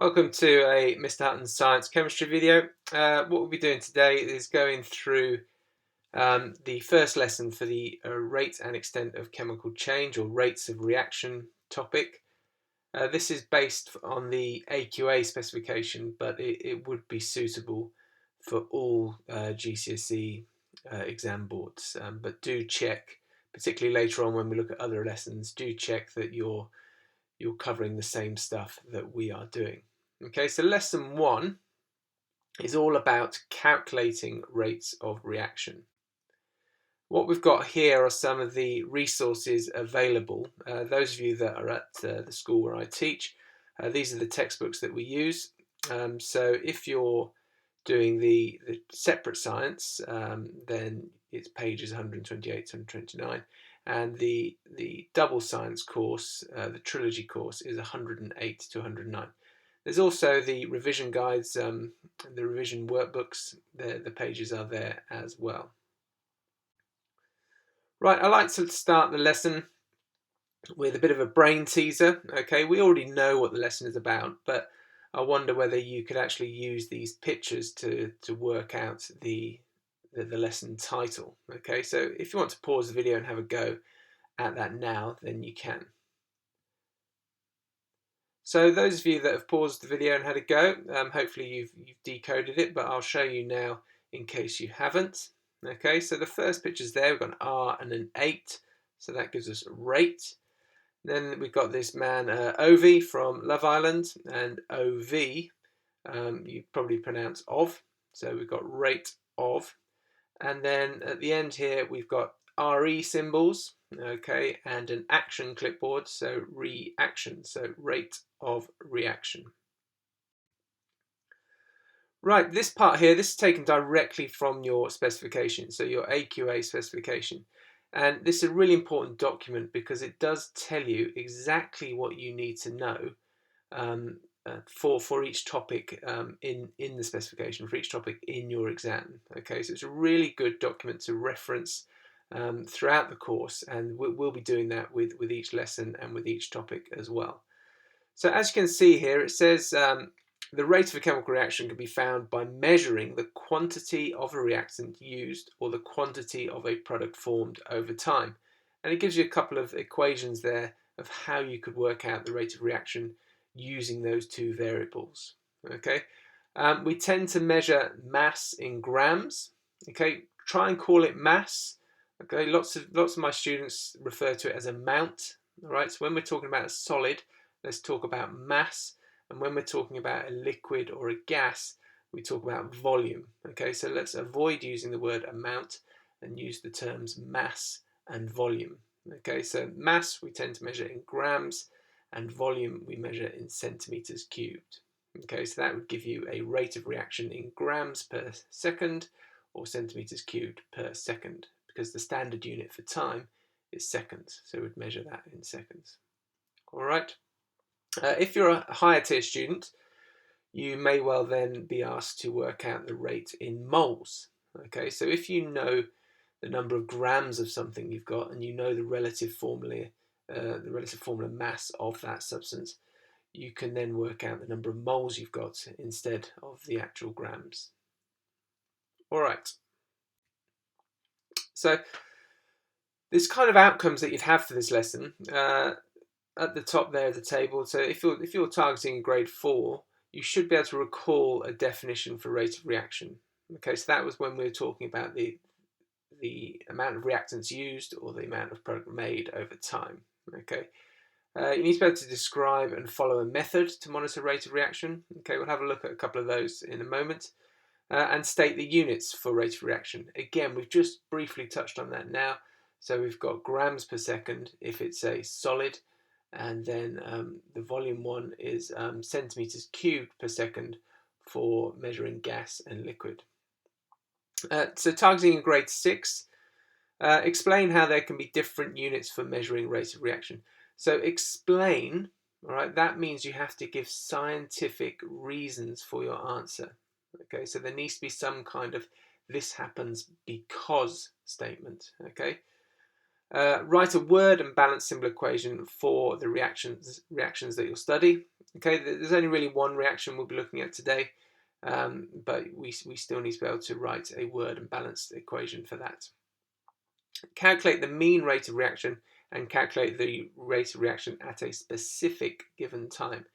Welcome to a Mr. Hutton's Science Chemistry video. What we'll be doing today is going through the first lesson for the rate and extent of chemical change, or rates of reaction topic. This is based on the AQA specification, but it would be suitable for all GCSE exam boards. But do check, particularly later on when we look at other lessons, do check that you're covering the same stuff that we are doing. Okay, so lesson 1 is all about calculating rates of reaction. What we've got here are some of the resources available. Those of you that are at the school where I teach, these are the textbooks that we use. So if you're doing the separate science, then it's pages 128 to 129. And the double science course, the trilogy course, is 108 to 109. There's also the revision guides, the revision workbooks, the pages are there as well. Right, I like to start the lesson with a bit of a brain teaser. Okay, we already know what the lesson is about, but I wonder whether you could actually use these pictures to work out the lesson title. Okay, so if you want to pause the video and have a go at that now, then you can. So those of you that have paused the video and had a go, hopefully you've decoded it, but I'll show you now in case you haven't. Okay, so the first picture's there. We've got an R and an 8, so that gives us rate. Then we've got this man Ovi from Love Island, and OV you probably pronounce of, so we've got rate of. And then at the end here we've got RE symbols, okay, and an action clipboard, so reaction, so rate of reaction. Right, this part here, this is taken directly from your specification, so your AQA specification. And this is a really important document because it does tell you exactly what you need to know for each topic in the specification, for each topic in your exam. Okay, so it's a really good document to reference throughout the course, and we'll be doing that with each lesson and with each topic as well. So as you can see here, it says the rate of a chemical reaction can be found by measuring the quantity of a reactant used or the quantity of a product formed over time. And it gives you a couple of equations there of how you could work out the rate of reaction using those two variables. Okay, we tend to measure mass in grams. Okay, try and call it mass. Okay, lots of my students refer to it as amount. All right, so when we're talking about a solid, let's talk about mass. And when we're talking about a liquid or a gas, we talk about volume. Okay, so let's avoid using the word amount and use the terms mass and volume. Okay, so mass we tend to measure in grams, and volume we measure in centimeters cubed. Okay, so that would give you a rate of reaction in grams per second or centimeters cubed per second, because the standard unit for time is seconds, so we'd measure that in seconds. All right. If you're a higher tier student, you may well then be asked to work out the rate in moles. Okay, so if you know the number of grams of something you've got, and you know the relative formula mass of that substance, you can then work out the number of moles you've got instead of the actual grams. All right. So there's kind of outcomes that you'd have for this lesson. At the top there of the table, so if you're targeting grade 4, you should be able to recall a definition for rate of reaction. Okay, so that was when we were talking about the amount of reactants used or the amount of product made over time. Okay, you need to be able to describe and follow a method to monitor rate of reaction. Okay, we'll have a look at a couple of those in a moment. And state the units for rate of reaction. Again, we've just briefly touched on that now. So we've got grams per second if it's a solid, and then the volume one is centimeters cubed per second for measuring gas and liquid. So targeting in grade 6, explain how there can be different units for measuring rate of reaction. So explain, all right, that means you have to give scientific reasons for your answer. Okay, so there needs to be some kind of this happens because statement. Okay. Write a word and balance symbol equation for the reactions that you'll study. Okay, there's only really one reaction we'll be looking at today, but we still need to be able to write a word and balance equation for that. Calculate the mean rate of reaction and calculate the rate of reaction at a specific given time.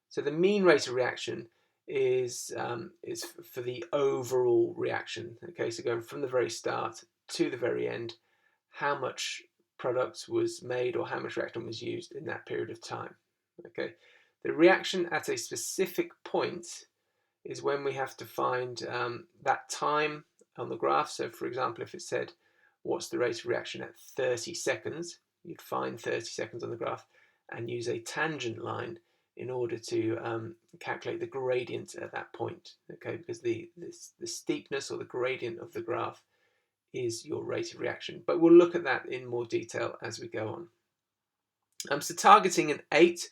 So the mean rate of reaction is for the overall reaction. Okay, so going from the very start to the very end, how much product was made or how much reactant was used in that period of time. Okay, the reaction at a specific point is when we have to find that time on the graph. So for example, if it said what's the rate of reaction at 30 seconds, you'd find 30 seconds on the graph and use a tangent line in order to calculate the gradient at that point. Okay, because the steepness or the gradient of the graph is your rate of reaction. But we'll look at that in more detail as we go on. So targeting an 8.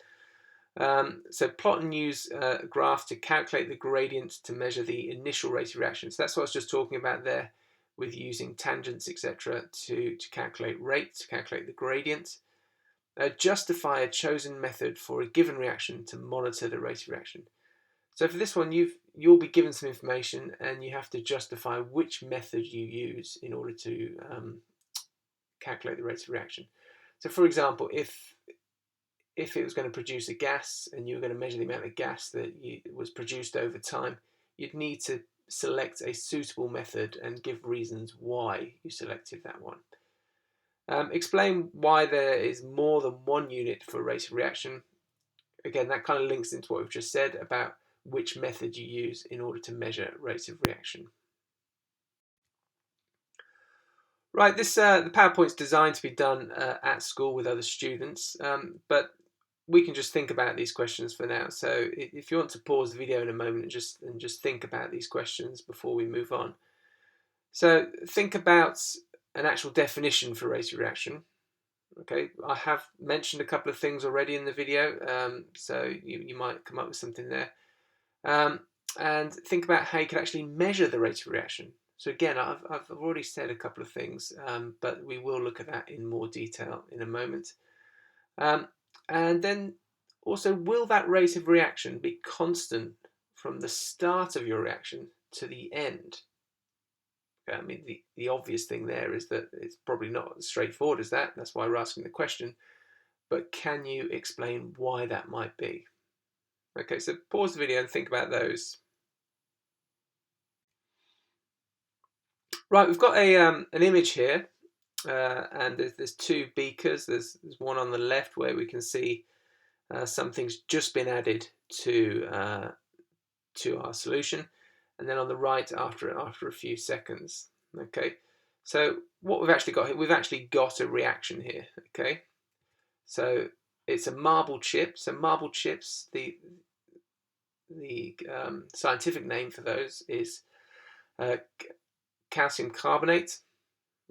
So plot and use a graph to calculate the gradient to measure the initial rate of reaction. So that's what I was just talking about there with using tangents, etc. to calculate rate, to calculate the gradient. Justify a chosen method for a given reaction to monitor the rate of reaction. So for this one, you'll be given some information and you have to justify which method you use in order to calculate the rate of reaction. So for example, if it was going to produce a gas and you were going to measure the amount of gas that was produced over time, you'd need to select a suitable method and give reasons why you selected that one. Explain why there is more than one unit for rate of reaction. Again, that kind of links into what we've just said about which method you use in order to measure rate of reaction. Right, the PowerPoint's designed to be done at school with other students, but we can just think about these questions for now. So if you want to pause the video in a moment and just think about these questions before we move on. So think about an actual definition for rate of reaction. Okay, I have mentioned a couple of things already in the video, so you might come up with something there. And think about how you can actually measure the rate of reaction. So again, I've already said a couple of things, but we will look at that in more detail in a moment. And then also, will that rate of reaction be constant from the start of your reaction to the end? I mean, the obvious thing there is that it's probably not as straightforward as that. That's why we're asking the question. But can you explain why that might be? Okay, so pause the video and think about those. Right, we've got an image here, and there's two beakers. There's one on the left where we can see something's just been added to our solution, and then on the right after a few seconds. Okay, so what we've actually got here, we've actually got a reaction here. Okay, so it's a marble chip. So marble chips, the scientific name for those is calcium carbonate.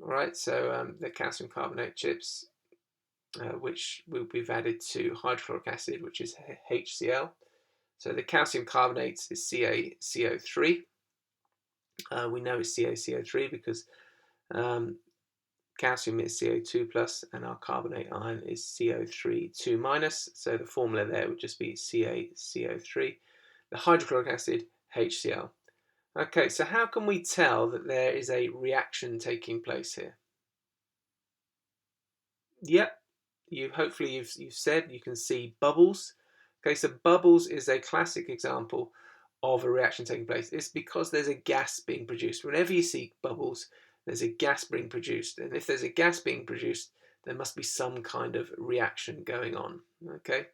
All right, so the calcium carbonate chips, which we've added to hydrochloric acid, which is HCl. So the calcium carbonate is CaCO3. We know it's CaCO3 because calcium is CO2 plus and our carbonate ion is CO3 2 minus. So the formula there would just be CaCO3. The hydrochloric acid, HCl. Okay, so how can we tell that there is a reaction taking place here? Yep, hopefully you've said you can see bubbles. Okay, so bubbles is a classic example of a reaction taking place. It's because there's a gas being produced. Whenever you see bubbles, there's a gas being produced. And if there's a gas being produced, there must be some kind of reaction going on. Okay,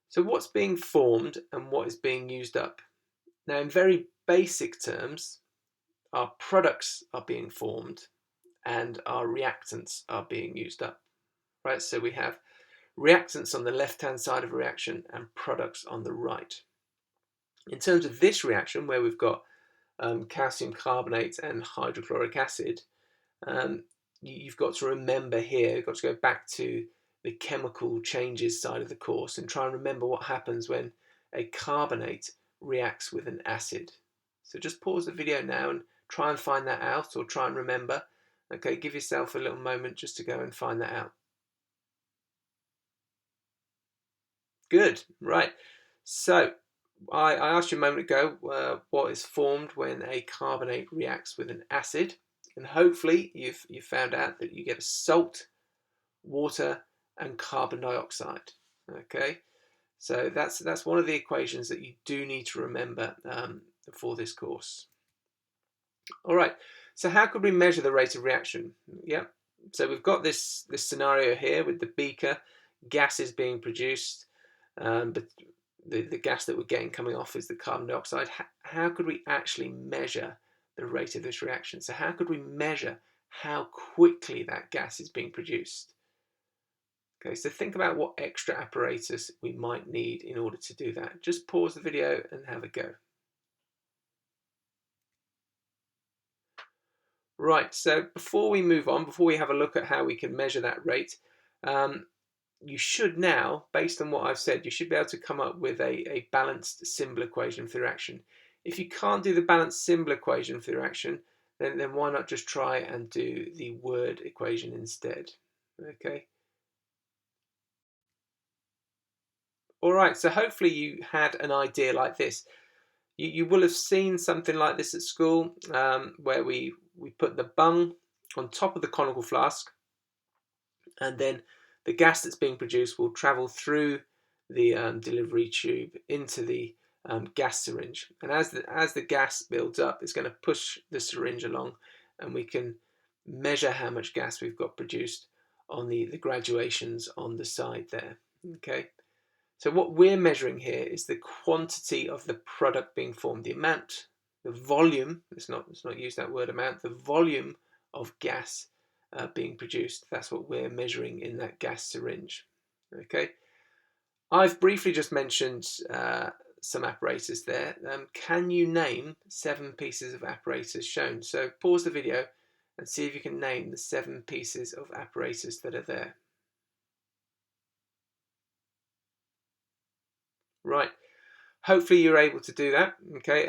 so what's being formed and what is being used up? Now, in very basic terms, our products are being formed and our reactants are being used up. Right, so we have reactants on the left-hand side of a reaction and products on the right. In terms of this reaction, where we've got calcium carbonate and hydrochloric acid, you've got to remember here, you've got to go back to the chemical changes side of the course and try and remember what happens when a carbonate reacts with an acid. So just pause the video now and try and find that out, or try and remember, Okay, give yourself a little moment just to go and find that out. Good, right. So I asked you a moment ago what is formed when a carbonate reacts with an acid, and hopefully you've found out that you get a salt, water, and carbon dioxide. Okay, so that's one of the equations that you do need to remember for this course. All right. So how could we measure the rate of reaction? Yeah. So we've got this scenario here with the beaker, gases being produced, but the gas that we're getting coming off is the carbon dioxide. How could we actually measure the rate of this reaction? So how could we measure how quickly that gas is being produced? Okay, so think about what extra apparatus we might need in order to do that. Just pause the video and have a go. Right, so before we move on, before we have a look at how we can measure that rate, you should now, based on what I've said, you should be able to come up with a balanced symbol equation for the reaction. If you can't do the balanced symbol equation for the reaction, then why not just try and do the word equation instead? Okay. All right, so hopefully you had an idea like this. You will have seen something like this at school, where we put the bung on top of the conical flask, and then the gas that's being produced will travel through the delivery tube into the gas syringe. And as the gas builds up, it's going to push the syringe along, and we can measure how much gas we've got produced on the graduations on the side there. Okay. So what we're measuring here is the quantity of the product being formed, the amount, the volume. Let's not use that word amount. The volume of gas being produced. That's what we're measuring in that gas syringe. Okay. I've briefly just mentioned some apparatus there. Can you name 7 pieces of apparatus shown? So pause the video and see if you can name the 7 pieces of apparatus that are there. Right. Hopefully you're able to do that. Okay,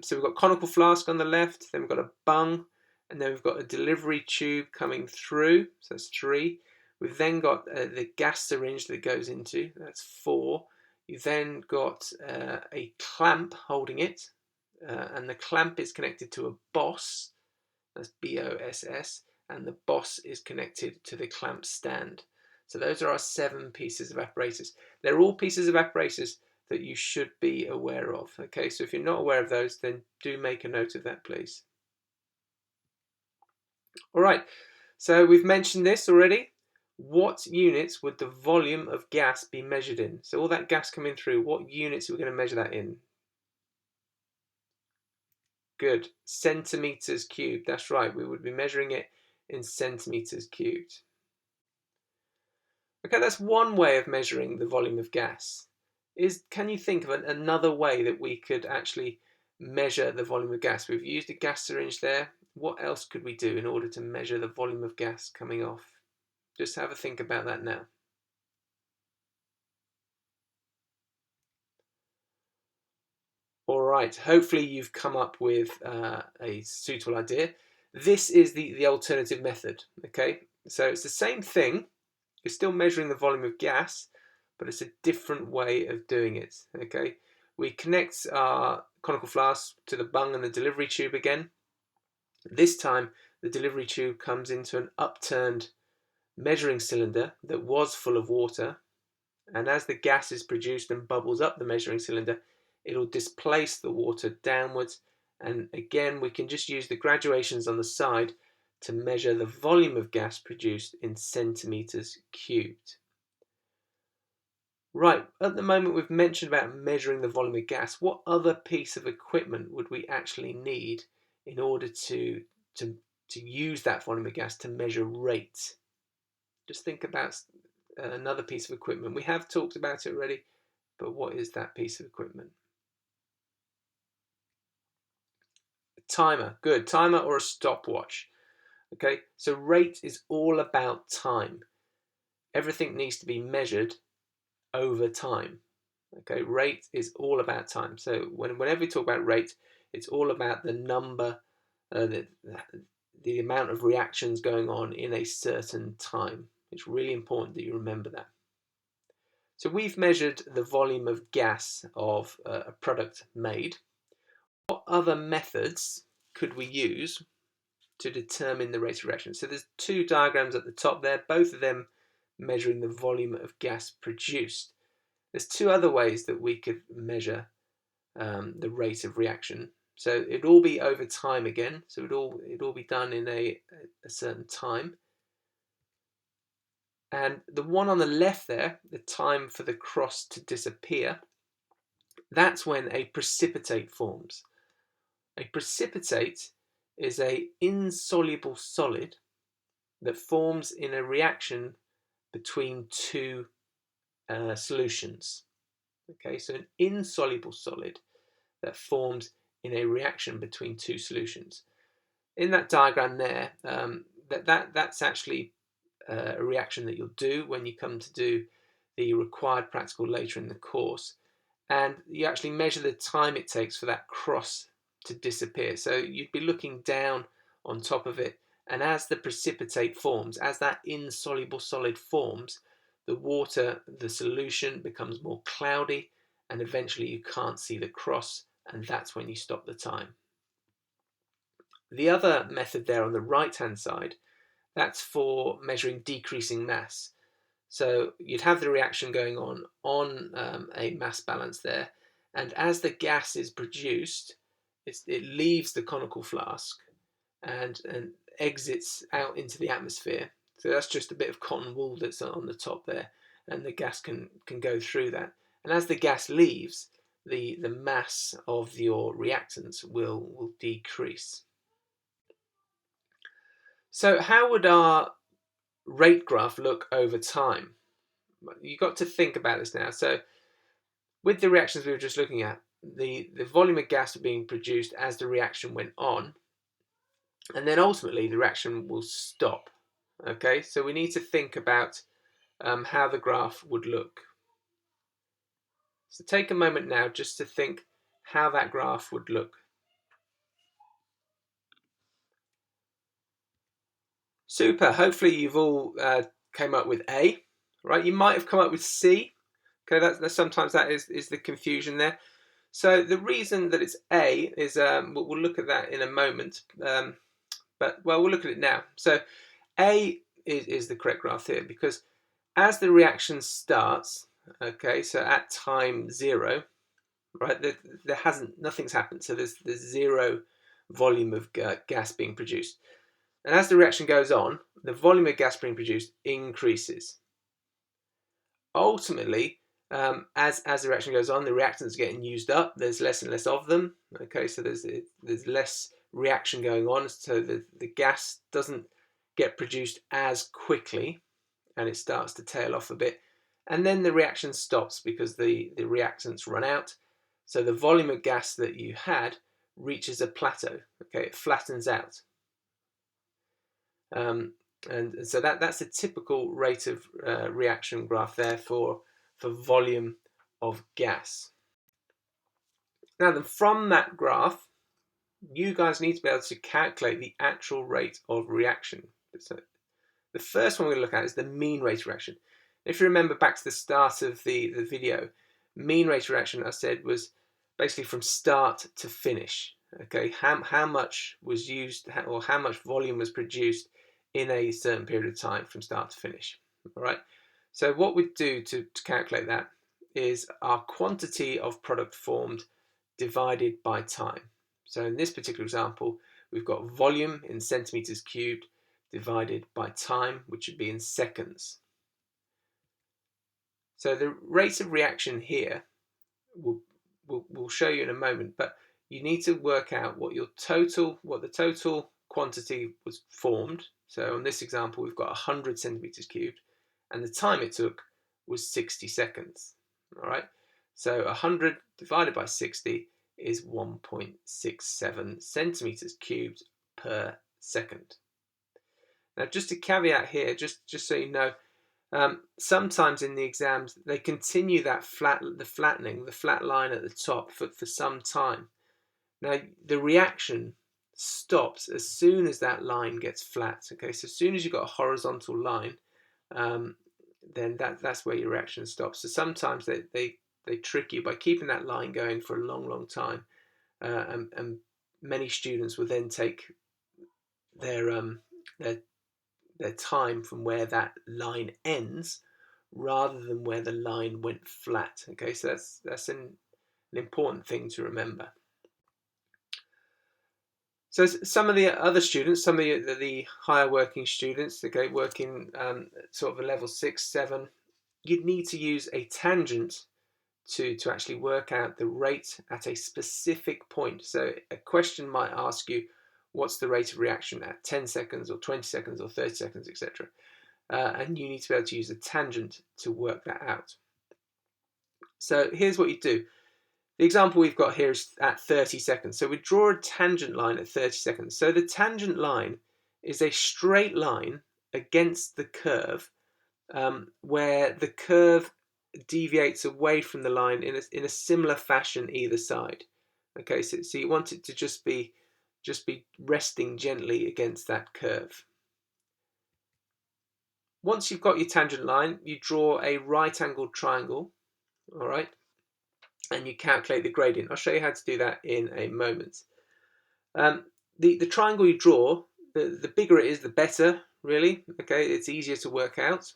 so we've got conical flask on the left, then we've got a bung, and then we've got a delivery tube coming through, so that's 3. We've then got the gas syringe that it goes into, that's 4. You've then got a clamp holding it, and the clamp is connected to a boss, that's BOSS, and the boss is connected to the clamp stand. So those are our 7 pieces of apparatus. They're all pieces of apparatus that you should be aware of. Okay, so if you're not aware of those, then do make a note of that, please. All right, so we've mentioned this already. What units would the volume of gas be measured in? So all that gas coming through, what units are we going to measure that in? Good, centimeters cubed. That's right, we would be measuring it in centimeters cubed. Okay, that's one way of measuring the volume of gas. Can you think of another way that we could actually measure the volume of gas? We've used a gas syringe there. What else could we do in order to measure the volume of gas coming off? Just have a think about that now. All right, hopefully you've come up with a suitable idea. This is the alternative method, okay? So it's the same thing. You're still measuring the volume of gas, but it's a different way of doing it, okay? We connect our conical flask to the bung and the delivery tube again. This time, the delivery tube comes into an upturned measuring cylinder that was full of water, and as the gas is produced and bubbles up the measuring cylinder, it'll displace the water downwards, and again we can just use the graduations on the side to measure the volume of gas produced in centimeters cubed. Right, at the moment we've mentioned about measuring the volume of gas. What other piece of equipment would we actually need in order to use that volume of gas to measure rate? Just think about another piece of equipment. We have talked about it already, but what is that piece of equipment? A timer, good. Timer or a stopwatch. Okay, so rate is all about time. Everything needs to be measured over time. Okay, rate is all about time. So whenever we talk about rate, it's all about the number, the amount of reactions going on in a certain time. It's really important that you remember that. So we've measured the volume of gas of a product made. What other methods could we use to determine the rate of reaction? So there's two diagrams at the top there, both of them measuring the volume of gas produced. There's two other ways that we could measure the rate of reaction. So it'd all be over time again. So it'd all be done in a certain time. And the one on the left there, the time for the cross to disappear, that's when a precipitate forms. A precipitate is an insoluble solid that forms in a reaction between two solutions. Okay, so an insoluble solid that forms in a reaction between two solutions. In that diagram there, that's actually a reaction that you'll do when you come to do the required practical later in the course, and you actually measure the time it takes for that cross to disappear. So you'd be looking down on top of it, and as the precipitate forms, as that insoluble solid forms, the water, the solution becomes more cloudy, and eventually you can't see the cross, and that's when you stop the time. The other method there on the right hand side, that's for measuring decreasing mass. So you'd have the reaction going on a mass balance there, and as the gas is produced, it leaves the conical flask and exits out into the atmosphere. So that's just a bit of cotton wool that's on the top there, and the gas can go through that. And as the gas leaves, the mass of your reactants will decrease. So how would our rate graph look over time? You've got to think about this now. So with the reactions we were just looking at, the volume of gas being produced as the reaction went on, and then ultimately the reaction will stop. Okay, so we need to think about how the graph would look. So take a moment now just to think how that graph would look. Super, hopefully you've all came up with A, right? You might have come up with C. Okay, that's sometimes that is the confusion there. So the reason that it's A is, we'll look at that in a moment, but well, we'll look at it now. So A is the correct graph here, because as the reaction starts, okay, so at time 0, right, nothing's happened, so there's zero volume of gas being produced. And as the reaction goes on, the volume of gas being produced increases. Ultimately, as the reaction goes on, the reactants are getting used up. There's less and less of them. Okay, so there's less reaction going on, so the gas doesn't get produced as quickly, and it starts to tail off a bit. And then the reaction stops because the reactants run out. So the volume of gas that you had reaches a plateau. Okay, it flattens out. And so that's a typical rate of reaction graph there for volume of gas. Now then, from that graph, you guys need to be able to calculate the actual rate of reaction. So the first one we're going to look at is the mean rate of reaction. If you remember back to the start of the video, mean rate of reaction, I said, was basically from start to finish. Okay, how much was used, or how much volume was produced in a certain period of time from start to finish. All right, so what we do to calculate that is our quantity of product formed divided by time. So in this particular example, we've got volume in centimeters cubed divided by time, which would be in seconds. So the rate of reaction here we'll show you in a moment, but you need to work out what the total quantity was formed. So on this example, we've got 100 centimeters cubed, and the time it took was 60 seconds. All right, so 100 divided by 60 is 1.67 centimeters cubed per second. Now, just a caveat here, just so you know, sometimes in the exams they continue that the flat line at the top for some time. Now the reaction stops as soon as that line gets flat. Okay, so as soon as you've got a horizontal line, then that's where your reaction stops. So sometimes they trick you by keeping that line going for a long time, and many students will then take their time from where that line ends rather than where the line went flat. Okay, so that's an important thing to remember. So some of the other students, some of the higher working students, okay, working sort of a level 6, 7, you'd need to use a tangent to actually work out the rate at a specific point. So a question might ask you, what's the rate of reaction at 10 seconds or 20 seconds or 30 seconds, etc. And you need to be able to use a tangent to work that out. So here's what you do. The example we've got here is at 30 seconds. So we draw a tangent line at 30 seconds. So the tangent line is a straight line against the curve, where the curve deviates away from the line in a similar fashion either side. Okay, so you want it to just be resting gently against that curve. Once you've got your tangent line, you draw a right-angled triangle, all right, and you calculate the gradient. I'll show you how to do that in a moment. The triangle you draw, the bigger it is, the better, really. Okay, it's easier to work out.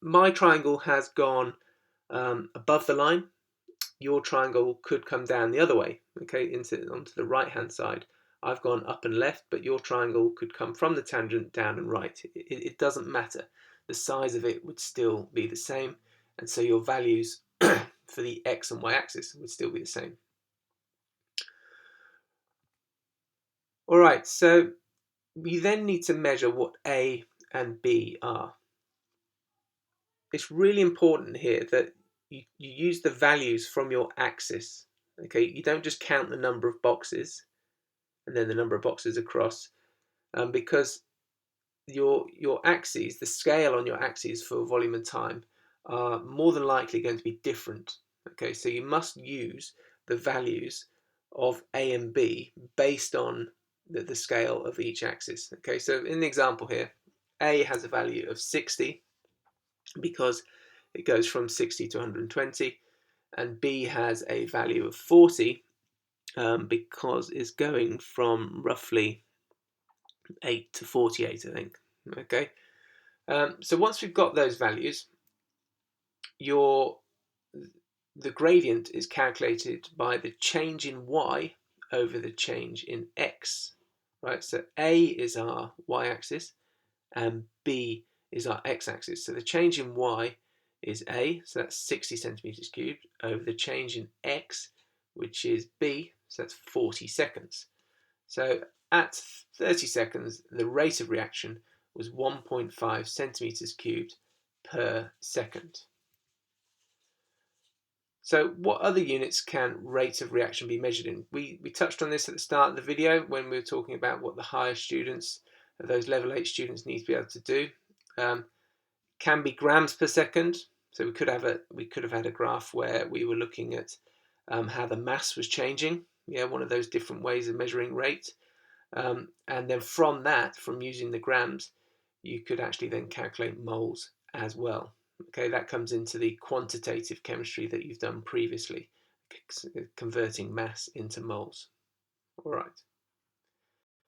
My triangle has gone above the line. Your triangle could come down the other way, okay, onto the right-hand side. I've gone up and left, but your triangle could come from the tangent down and right. It doesn't matter. The size of it would still be the same, and so your values for the x and y axis would still be the same. All right, so we then need to measure what A and B are. It's really important here that you use the values from your axis. Okay, you don't just count the number of boxes and then the number of boxes across, because your axes, the scale on your axes for volume and time, are more than likely going to be different. Okay, so you must use the values of A and B based on the scale of each axis. Okay, so in the example here, A has a value of 60 because it goes from 60 to 120, and B has a value of 40 because it's going from roughly 8 to 48, I think. Okay, so once we've got those values, the gradient is calculated by the change in y over the change in x. Right, so A is our y-axis and B is our x-axis. So the change in y is A, so that's 60 centimeters cubed, over the change in x, which is B, so that's 40 seconds. So at 30 seconds, the rate of reaction was 1.5 centimeters cubed per second. So what other units can rate of reaction be measured in? We touched on this at the start of the video when we were talking about what the higher students, those level 8 students, need to be able to do. Can be grams per second. So we could have had a graph where we were looking at how the mass was changing. Yeah, one of those different ways of measuring rate. And then from that, from using the grams, you could actually then calculate moles as well. Okay, that comes into the quantitative chemistry that you've done previously, converting mass into moles. All right.